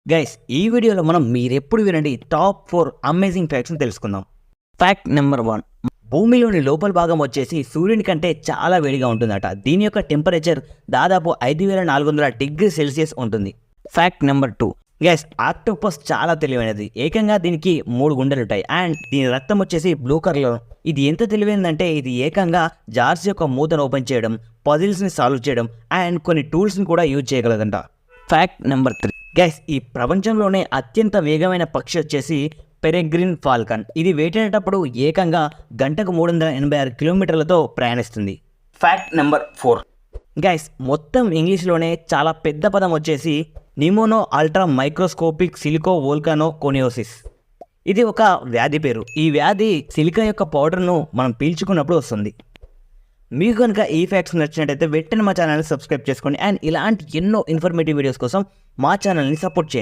Guys ఈ వీడియోలో మనం మీరెప్పుడు వినండి టాప్ 4 అమేజింగ్ ఫ్యాక్ట్స్ని తెలుసుకుందాం. ఫ్యాక్ట్ నెంబర్ 1, భూమిలోని లోపల భాగం వచ్చేసి సూర్యుని కంటే చాలా వేడిగా ఉంటుందట. దీని యొక్క టెంపరేచర్ దాదాపు 5400 డిగ్రీ సెల్సియస్ ఉంటుంది. ఫ్యాక్ట్ నెంబర్ 2, గైస్ ఆక్టోపస్ చాలా తెలివైనది. ఏకంగా దీనికి 3 గుండెలు ఉంటాయి అండ్ దీని రక్తం వచ్చేసి బ్లూ కలర్లో. ఇది ఎంత తెలివైందంటే ఇది ఏకంగా జార్స్ యొక్క మూతను ఓపెన్ చేయడం, పజిల్స్ని సాల్వ్ చేయడం అండ్ కొన్ని టూల్స్ని కూడా యూజ్ చేయగలదంట. ఫ్యాక్ట్ నెంబర్ 3, గైస్ ఈ ప్రపంచంలోనే అత్యంత వేగమైన పక్షి వచ్చేసి పెరెగ్రిన్ ఫాల్కన్. ఇది వేటాడేటప్పుడు ఏకంగా గంటకు 386 కిలోమీటర్లతో ప్రయాణిస్తుంది. ఫ్యాక్ట్ నెంబర్ 4, గైస్ మొత్తం ఇంగ్లీష్లోనే చాలా పెద్ద పదం వచ్చేసి నిమోనో అల్ట్రా మైక్రోస్కోపిక్ సిలికో వోల్కానో కోనియోసిస్. ఇది ఒక వ్యాధి పేరు. ఈ వ్యాధి సిలికా యొక్క పౌడర్ను మనం పీల్చుకున్నప్పుడు వస్తుంది. మీకు కనుక ఈ ఫ్యాక్ట్స్ నచ్చినట్టయితే వెంటనే మా ఛానల్ని సబ్స్క్రైబ్ చేసుకోండి అండ్ ఇలాంటి ఎన్నో ఇన్ఫర్మేటివ్ వీడియోస్ కోసం మా ఛానల్ని సపోర్ట్ చేయండి.